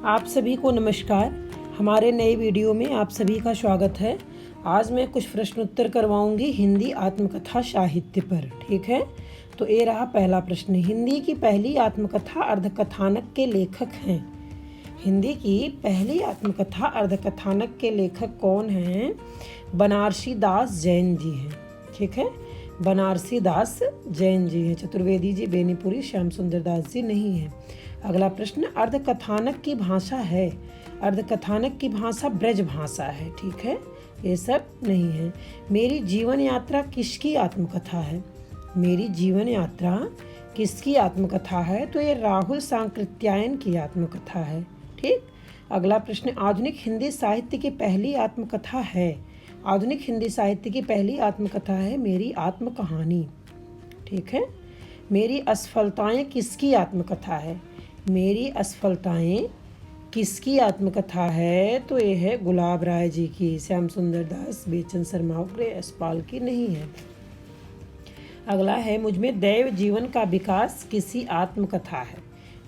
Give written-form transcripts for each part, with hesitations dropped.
आप सभी को नमस्कार। हमारे नए वीडियो में आप सभी का स्वागत है। आज मैं कुछ प्रश्नोत्तर करवाऊंगी हिंदी आत्मकथा साहित्य पर। ठीक है, तो ये रहा पहला प्रश्न। हिंदी की पहली आत्मकथा अर्धकथानक के लेखक हैं। हिंदी की पहली आत्मकथा अर्धकथानक के लेखक कौन हैं? बनारसी दास जैन जी हैं। ठीक है, बनारसी दास जैन जी हैं। चतुर्वेदी जी, बेनीपुरी, श्याम सुंदर दास जी नहीं हैं। अगला प्रश्न, अर्धकथानक की भाषा है। अर्धकथानक की भाषा ब्रज भाषा है। ठीक है, ये सब नहीं है। मेरी जीवन यात्रा किसकी आत्मकथा है? मेरी जीवन यात्रा किसकी आत्मकथा है? तो ये राहुल सांकृत्यायन की आत्मकथा है। ठीक, अगला प्रश्न, आधुनिक हिंदी साहित्य की पहली आत्मकथा है। आधुनिक हिंदी साहित्य की पहली आत्मकथा है मेरी आत्मकहानी। ठीक है, मेरी असफलताएं किसकी आत्मकथा है? मेरी असफलताएं किसकी आत्मकथा है? तो ये है गुलाब राय जी की। श्याम सुंदर दास, बेचन शर्मा उग्रे, यशपाल की नहीं है। अगला है, मुझमें दैव जीवन का विकास किसी आत्मकथा है।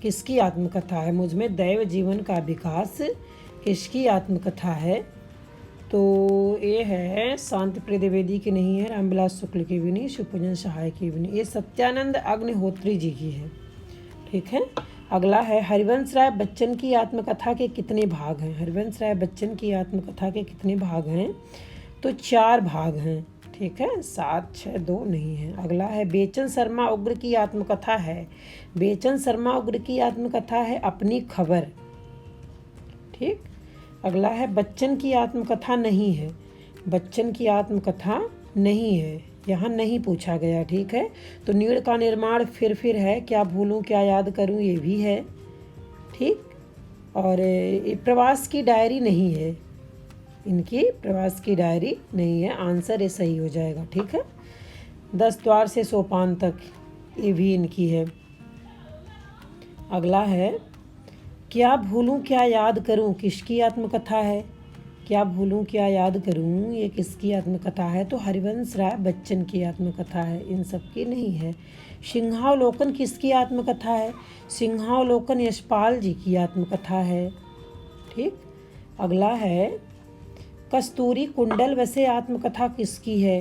किसकी आत्मकथा है? मुझमें दैव जीवन का विकास किसकी आत्मकथा है? तो ये है शांति प्रिय द्विवेदी की नहीं है, रामविलास शुक्ल की भी नहीं, शिवपूजन सहाय की भी नहीं, ये सत्यानंद अग्निहोत्री जी की है। ठीक है, अगला है, हरिवंश राय बच्चन की आत्मकथा के कितने भाग हैं? हरिवंश राय बच्चन की आत्मकथा के कितने भाग हैं? तो 4 भाग हैं। ठीक है, 7, 6, 2 नहीं है। अगला है, बेचन शर्मा उग्र की आत्मकथा है। बेचन शर्मा उग्र की आत्मकथा है अपनी खबर। ठीक, अगला है, बच्चन की आत्मकथा नहीं है। बच्चन की आत्मकथा नहीं है, यहाँ नहीं पूछा गया। ठीक है, तो नीड़ का निर्माण फिर है, क्या भूलूं क्या याद करूं, ये भी है। ठीक, और प्रवास की डायरी नहीं है, इनकी प्रवास की डायरी नहीं है। आंसर ये सही हो जाएगा। ठीक है, 10 द्वार से सोपान तक, ये भी इनकी है। अगला है, क्या भूलूं क्या याद करूं किसकी आत्मकथा है? क्या भूलूं क्या याद करूं, ये किसकी आत्मकथा है? तो हरिवंश राय बच्चन की आत्मकथा है, इन सब की नहीं है। सिंहावलोकन किसकी आत्मकथा है? सिंहावलोकन यशपाल जी की आत्मकथा है। ठीक, अगला है, कस्तूरी कुंडल वसे आत्मकथा किसकी है?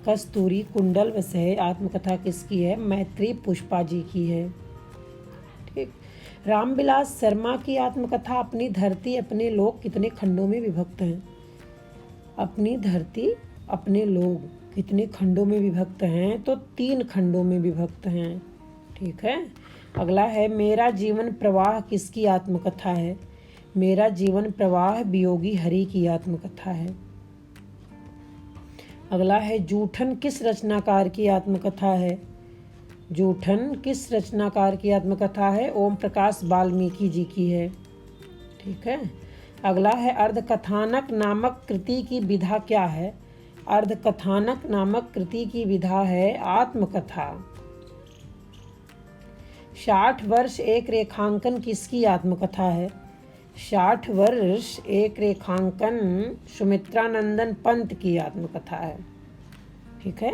कस्तूरी कुंडल वसे आत्मकथा किसकी है? मैत्री पुष्पा जी की है। ठीक, रामविलास शर्मा की आत्मकथा अपनी धरती अपने लोग कितने खंडों में विभक्त हैं? अपनी धरती अपने लोग कितने खंडों में विभक्त हैं? तो 3 खंडों में विभक्त हैं। ठीक है, अगला है, मेरा जीवन प्रवाह किसकी आत्मकथा है? मेरा जीवन प्रवाह वियोगी हरि की आत्मकथा है। अगला है, जूठन किस रचनाकार की आत्मकथा है? जूठन किस रचनाकार की आत्मकथा है? ओम प्रकाश वाल्मीकि जी की है। ठीक है, अगला है, अर्धकथानक नामक कृति की विधा क्या है? अर्धकथानक नामक कृति की विधा है आत्मकथा। 60 वर्ष एक रेखांकन किसकी आत्मकथा है? 60 वर्ष एक रेखांकन सुमित्रानंदन पंत की आत्मकथा है। ठीक है,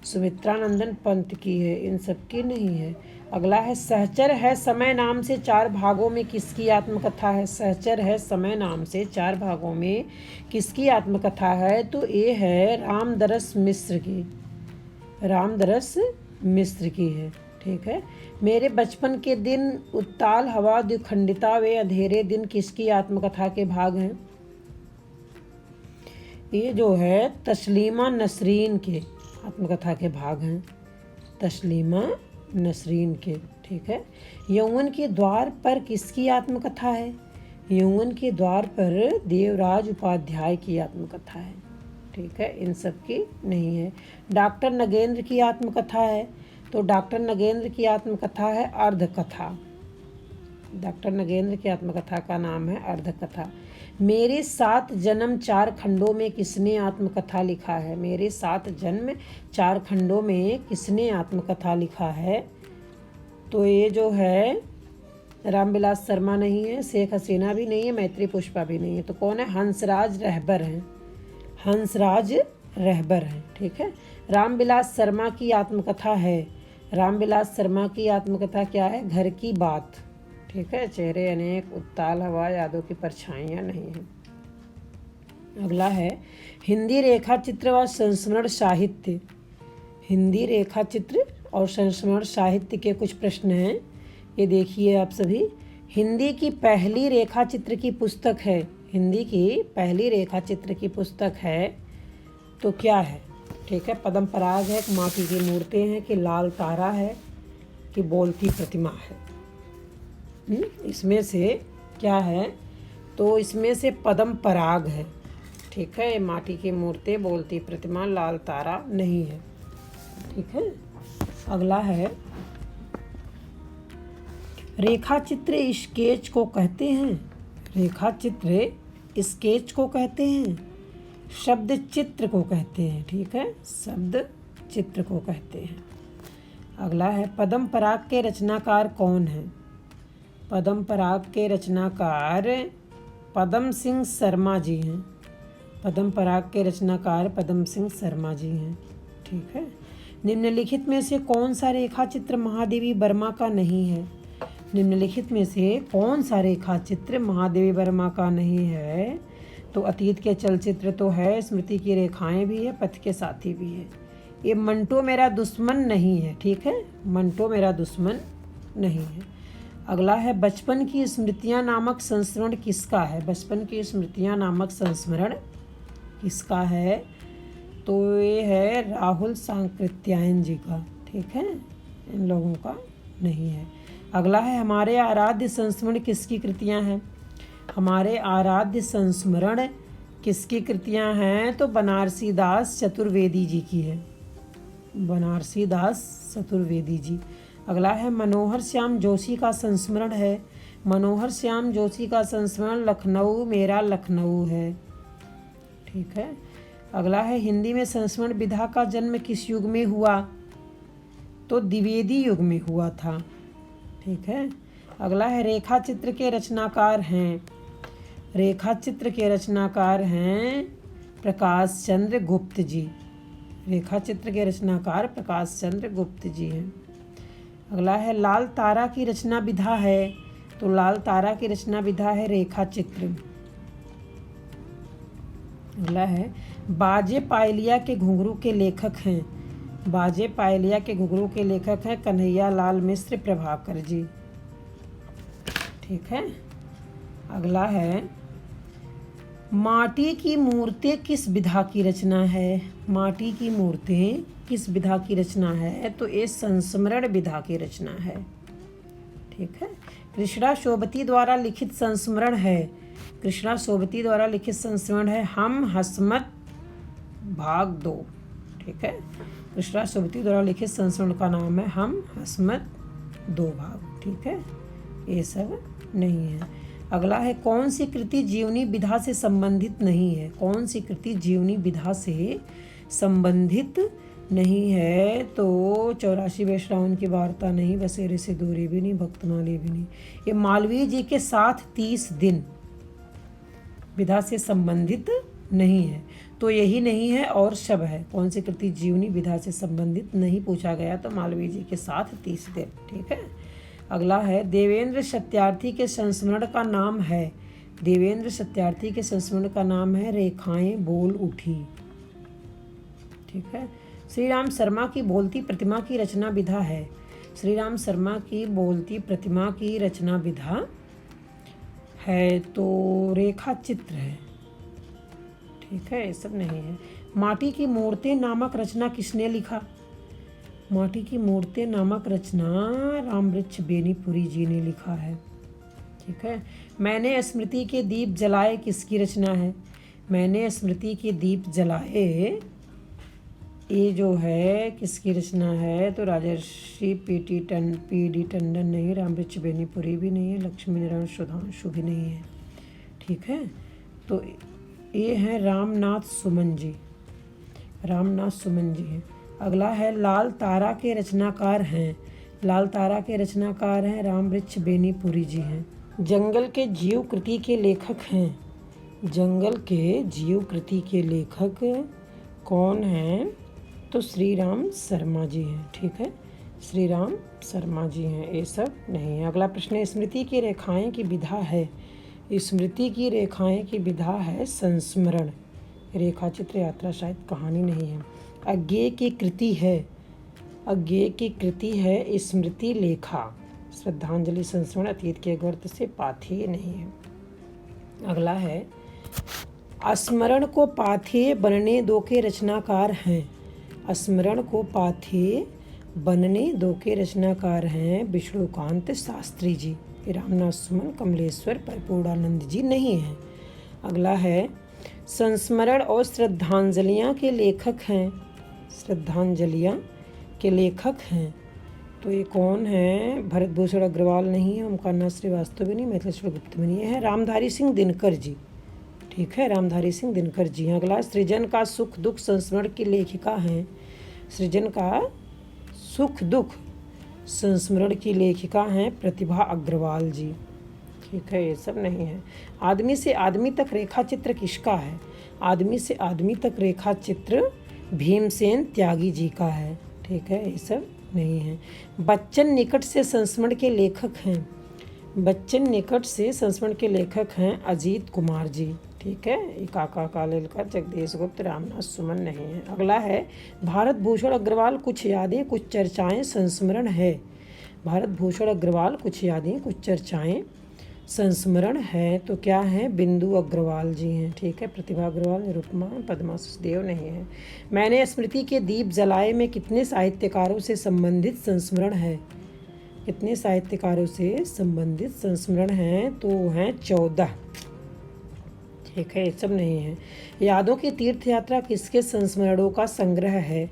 सुमित्रानंदन पंत की है, इन सब की नहीं है। अगला है, सहचर है समय नाम से 4 भागों में किसकी आत्मकथा है? सहचर है समय नाम से 4 भागों में किसकी आत्मकथा है? तो ये है रामदरस मिश्र की, रामदरस मिश्र की है। ठीक है, मेरे बचपन के दिन, उत्ताल हवा, द्विखंडिता वे अंधेरे दिन किसकी आत्मकथा के भाग हैं? ये जो है तस्लीमा नसरीन के आत्मकथा के भाग हैं, तस्लीमा नसरीन के। ठीक है, यौवन के द्वार पर किसकी आत्मकथा है? यौवन के द्वार पर देवराज उपाध्याय की आत्मकथा है। ठीक है, इन सब की नहीं है। डॉक्टर नगेंद्र की आत्मकथा है, तो डॉक्टर नगेंद्र की आत्मकथा है अर्धकथा। डॉक्टर नगेंद्र की आत्मकथा का नाम है अर्धकथा। मेरे 7 जन्म 4 खंडों में किसने आत्मकथा लिखा है? मेरे 7 जन्म 4 खंडों में किसने आत्मकथा लिखा है? तो ये जो है रामविलास शर्मा नहीं है, शेख हसीना भी नहीं है, मैत्री पुष्पा भी नहीं है। तो कौन है? हंसराज रहबर हैं, हंसराज रहबर हैं। ठीक है, रामविलास शर्मा की आत्मकथा है, रामविलास शर्मा की आत्मकथा क्या है? घर की बात। ठीक है। चेहरे अनेक, उत्ताल हवा, यादों की परछाइयाँ नहीं हैं। अगला है हिंदी रेखा चित्र व संस्मरण साहित्य। हिंदी रेखा चित्र और संस्मरण साहित्य के कुछ प्रश्न हैं, ये देखिए आप सभी। हिंदी की पहली रेखा चित्र की पुस्तक है, हिंदी की पहली रेखा चित्र की पुस्तक है तो क्या है? ठीक है, पद्म पराग है, माटी की मूर्तें हैं, कि लाल तारा है, कि बोलती प्रतिमा है। इसमें से क्या है? तो इसमें से पद्म पराग है। ठीक है, माटी की मूर्तें, बोलती प्रतिमा, लाल तारा नहीं है। ठीक है। अगला है रेखा चित्र स्केच को कहते हैं। रेखा चित्र स्केच को कहते हैं, शब्द चित्र को कहते हैं। ठीक है, शब्द चित्र को कहते हैं। अगला है पद्म पराग के रचनाकार कौन है? पद्म पराग के रचनाकार पद्म सिंह शर्मा जी हैं। पद्म पराग के रचनाकार पद्म सिंह शर्मा जी हैं। ठीक है। निम्नलिखित में से कौन सा रेखा चित्र महादेवी वर्मा का नहीं है? निम्नलिखित में से कौन सा रेखा चित्र महादेवी वर्मा का नहीं है? तो अतीत के चलचित्र तो है, स्मृति की रेखाएं भी है, पथ के साथी भी है। ये मंटो मेरा दुश्मन नहीं है। ठीक है, मंटो मेरा दुश्मन नहीं है। अगला है बचपन की स्मृतियाँ नामक संस्मरण किसका है? बचपन की स्मृतियाँ नामक संस्मरण किसका है? तो ये है राहुल सांकृत्यायन जी का। ठीक है, इन लोगों का नहीं है। अगला है हमारे आराध्य संस्मरण किसकी कृतियाँ हैं? हमारे आराध्य संस्मरण किसकी कृतियाँ हैं? तो बनारसी दास चतुर्वेदी जी की है। बनारसी दास चतुर्वेदी जी। अगला है मनोहर श्याम जोशी का संस्मरण है। मनोहर श्याम जोशी का संस्मरण लखनऊ मेरा लखनऊ है। ठीक है। अगला है हिंदी में संस्मरण विधा का जन्म किस युग में हुआ? तो द्विवेदी युग में हुआ था। ठीक है। अगला है रेखा चित्र के रचनाकार हैं। रेखा चित्र के रचनाकार हैं प्रकाश चंद्र गुप्त जी। रेखा चित्र के रचनाकार प्रकाश चंद्र गुप्त जी हैं। अगला है लाल तारा की रचना विधा है। तो लाल तारा की रचना विधा है रेखा चित्र। अगला है बाजे पायलिया के घुंघरू के लेखक हैं। बाजे पायलिया के घुंघरू के लेखक हैं कन्हैया लाल मिश्र प्रभाकर जी। ठीक है। अगला है माटी की मूर्तें किस विधा की रचना है? माटी की मूर्तें किस विधा की रचना है? तो ये संस्मरण विधा की रचना है। ठीक है। कृष्णा शोभती द्वारा लिखित संस्मरण है। कृष्णा शोभती द्वारा लिखित संस्मरण है हम हसमत भाग 2। ठीक है। कृष्णा शोभती द्वारा लिखित संस्मरण का नाम है हम हसमत 2 भाग। ठीक है, ये सब नहीं है। अगला है कौन सी कृति जीवनी विधा से संबंधित नहीं है? कौन सी कृति जीवनी विधा से संबंधित नहीं है? तो 84 वैश्रावण की वार्ता नहीं, बसेरे से दूरी भी नहीं, भक्तमाली भी नहीं। ये मालवीय जी के साथ 30 दिन विधा से संबंधित नहीं है, तो यही नहीं है और शब है। कौन सी कृति जीवनी विधा से संबंधित नहीं पूछा गया, तो मालवीय जी के साथ 30 दिन। ठीक है। अगला है देवेंद्र सत्यार्थी के संस्मरण का नाम है। देवेंद्र सत्यार्थी के संस्मरण का नाम है रेखाएं बोल उठी। ठीक है। श्री राम शर्मा की बोलती प्रतिमा की रचना विधा है। श्री राम शर्मा की बोलती प्रतिमा की रचना विधा है तो रेखा चित्र है। ठीक है, ये सब नहीं है। माटी की मूर्तें नामक रचना किसने लिखा? माटी की मूर्तें नामक रचना रामवृक्ष बेनीपुरी जी ने लिखा है। ठीक है। मैंने स्मृति के दीप जलाए किसकी रचना है? मैंने स्मृति के दीप जलाए ये जो है किसकी रचना है? तो राजर्षि पी.डी. टंडन नहीं, रामवृक्ष बेनीपुरी भी नहीं है, लक्ष्मी नारायण सुधांशु भी नहीं है। ठीक है। तो ये है रामनाथ सुमन जी। रामनाथ सुमन जी हैं। अगला है लाल तारा के रचनाकार हैं। लाल तारा के रचनाकार हैं रामवृक्ष बेनीपुरी जी हैं। जंगल के जीव कृति के लेखक हैं। जंगल के जीव कृति के लेखक कौन हैं? तो श्री राम शर्मा जी हैं। ठीक है। श्री राम शर्मा जी हैं। ये सब नहीं है। अगला प्रश्न है, स्मृति की रेखाएं की विधा है। स्मृति की रेखाएं की विधा है संस्मरण। रेखा चित्र यात्रा शायद कहानी नहीं है। अज्ञेय की कृति है। अज्ञेय की कृति है स्मृति लेखा। श्रद्धांजलि संस्मरण अतीत के गर्त से पाथेय नहीं है। अगला है, स्मरण को पाथेय बनने दो के रचनाकार हैं। स्मरण को पाथेय बनने दो के रचनाकार हैं विष्णुकांत शास्त्री जी। रामनाथ सुमन, कमलेश्वर, परिपूर्णानंद जी नहीं हैं। अगला है, संस्मरण और श्रद्धांजलियाँ के लेखक हैं। श्रद्धांजलियाँ के लेखक हैं तो ये कौन है? भरत भूषण अग्रवाल नहीं है, ओमकारनाथ श्रीवास्तव भी नहीं, मिथिलेश्वर गुप्त भी नहीं है, रामधारी सिंह दिनकर जी। ठीक है, रामधारी सिंह दिनकर जी। अगला, सृजन का सुख दुख संस्मरण की लेखिका हैं। सृजन का सुख दुख संस्मरण की लेखिका हैं प्रतिभा अग्रवाल जी। ठीक है, ये सब नहीं है। आदमी से आदमी तक रेखा चित्र किसका है? आदमी से आदमी तक रेखा चित्र भीमसेन त्यागी जी का है। ठीक है, ये सब नहीं है। बच्चन निकट से संस्मरण के लेखक हैं। बच्चन निकट से संस्मरण के लेखक हैं अजीत कुमार जी। ठीक है, काका कालेलकर, जगदीश गुप्त, रामनाथ सुमन नहीं है। अगला है, भारत भूषण अग्रवाल कुछ यादें कुछ चर्चाएं संस्मरण है। भारत भूषण अग्रवाल कुछ यादें कुछ चर्चाएं संस्मरण है तो क्या है? बिंदु अग्रवाल जी हैं। ठीक है, प्रतिभा अग्रवाल, निरुपमा, पद्मा सचदेव नहीं है। मैंने स्मृति के दीप जलाए में कितने साहित्यकारों से संबंधित संस्मरण है? कितने साहित्यकारों से संबंधित संस्मरण हैं? तो हैं 14। ठीक है, ये सब नहीं है। यादों की तीर्थ यात्रा किसके संस्मरणों का संग्रह है?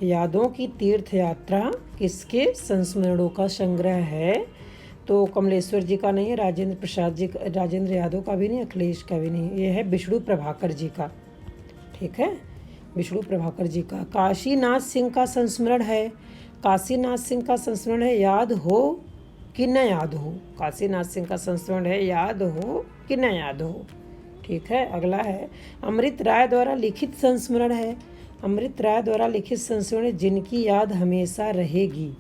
यादों की तीर्थ यात्रा किसके संस्मरणों का संग्रह है? तो कमलेश्वर जी का नहीं है, राजेंद्र प्रसाद जी, राजेंद्र यादव का भी नहीं, अखिलेश का भी नहीं। ये है विष्णु प्रभाकर जी का। ठीक है, विष्णु प्रभाकर जी का। काशीनाथ सिंह का संस्मरण है। काशीनाथ सिंह का संस्मरण है याद हो कि न याद हो। काशीनाथ सिंह का संस्मरण है याद हो कि न याद हो। ठीक है, अगला है, अमृत राय द्वारा लिखित संस्मरण है। अमृत राय द्वारा लिखित संस्मरण है जिनकी याद हमेशा रहेगी।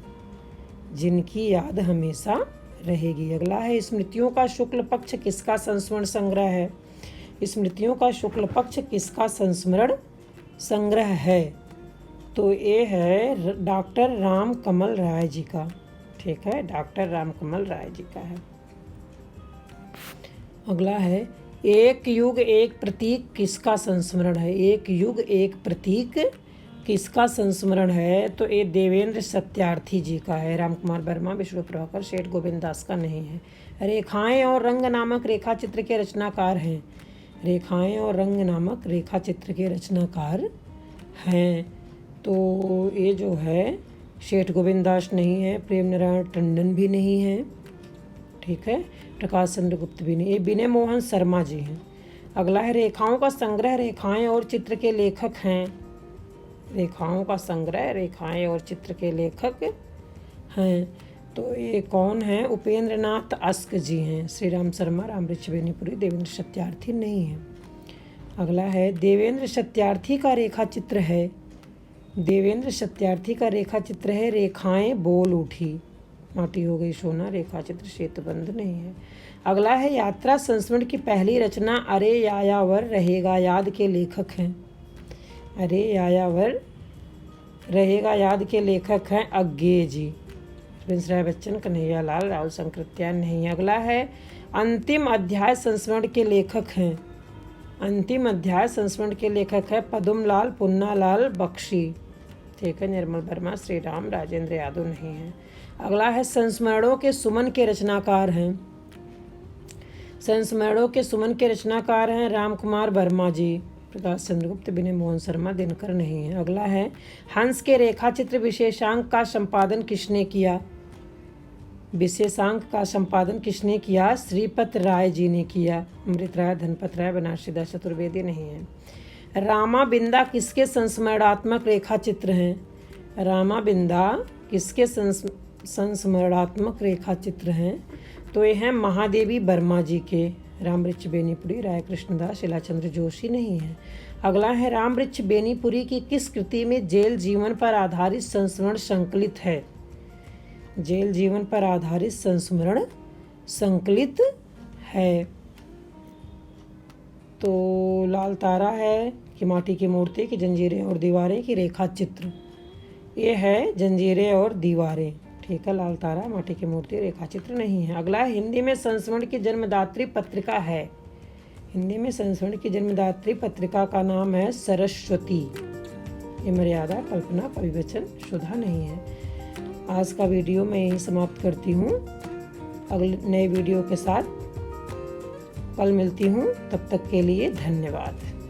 जिनकी याद हमेशा रहेगी। अगला है, स्मृतियों का शुक्ल पक्ष किसका संस्मरण संग्रह है? स्मृतियों का शुक्ल पक्ष किसका संस्मरण संग्रह है? तो ये है डॉक्टर राम कमल राय जी का। ठीक है, डॉक्टर राम कमल राय जी का है। अगला है, एक युग एक प्रतीक किसका संस्मरण है? एक युग एक प्रतीक किसका संस्मरण है? तो ये देवेंद्र सत्यार्थी जी का है। राम कुमार वर्मा, विष्णु प्रभाकर, सेठ गोविंद दास का नहीं है। रेखाएं और रंग नामक रेखा चित्र के रचनाकार हैं। रेखाएं और रंग नामक रेखा चित्र के रचनाकार हैं तो ये जो है सेठ गोविंद दास नहीं है, प्रेम नारायण टंडन भी नहीं है। ठीक है, प्रकाश चंद्र गुप्त भी नहीं। ये विनय मोहन शर्मा जी हैं। अगला है, रेखाओं का संग्रह रेखाएं और चित्र के लेखक हैं। रेखाओं का संग्रह रेखाएं और चित्र के लेखक हैं तो ये कौन है? उपेंद्र नाथ अस्क जी हैं। श्री राम शर्मा, रामवृक्ष बेनीपुरी, देवेंद्र सत्यार्थी नहीं है। अगला है, देवेंद्र सत्यार्थी का रेखा चित्र है। देवेंद्र सत्यार्थी का रेखा चित्र है रेखाएं बोल उठी, माटी हो गई सोना, रेखा चित्र सेतुबंध नहीं है। अगला है, यात्रा संस्मरण की पहली रचना अरे यायावर रहेगा याद के लेखक हैं। अरे यायावर रहेगा याद के लेखक हैं अज्ञेय जी। प्रिंस राय बच्चन, कन्हैया लाल, राहुल शंकरत्यान नहीं है। अगला है, अंतिम अध्याय संस्मरण के लेखक हैं। अंतिम अध्याय संस्मरण के लेखक है पदुमलाल पुन्नालाल बख्शी। ठीक है, निर्मल वर्मा, श्री राम, राजेंद्र यादव नहीं है। अगला है, संस्मरणों के सुमन के रचनाकार हैं। संस्मरणों के सुमन के रचनाकार हैं राम कुमार वर्मा जी, प्रकाश चंद्र गुप्त, विनय मोहन शर्मा, दिनकर नहीं है। अगला है, हंस के रेखा चित्र विशेषांक का संपादन किसने किया? विशेषांक का संपादन किसने किया? श्रीपत राय जी ने किया। अमृत राय, धनपत राय, बनारसी दास चतुर्वेदी नहीं है। रामा बिंदा किसके संस्मरणात्मक रेखा चित्र हैं? रामा बिंदा किसके संस्मरणात्मक रेखा चित्र हैं? तो ये हैं महादेवी वर्मा जी के। रामवृक्ष बेनीपुरी, राय कृष्णदास, शिलाचंद्र जोशी नहीं है। अगला है, रामवृक्ष बेनीपुरी की किस कृति में जेल जीवन पर आधारित संस्मरण संकलित है? जेल जीवन पर आधारित संस्मरण संकलित है। तो लाल तारा है कि माटी की मूर्ति की जंजीरें और दीवारें की रेखा चित्र। ये है जंजीरें और दीवारें, ठीक है। लाल तारा, माटी की मूर्ति, रेखा चित्र नहीं है। अगला है हिंदी में संस्मरण की जन्मदात्री पत्रिका है। हिंदी में संस्मरण की जन्मदात्री पत्रिका का नाम है सरस्वती। ये मर्यादा, कल्पना, कविवचन, सुधा नहीं है। आज का वीडियो मैं यहीं समाप्त करती हूँ। अगले नए वीडियो के साथ कल मिलती हूँ। तब तक के लिए धन्यवाद।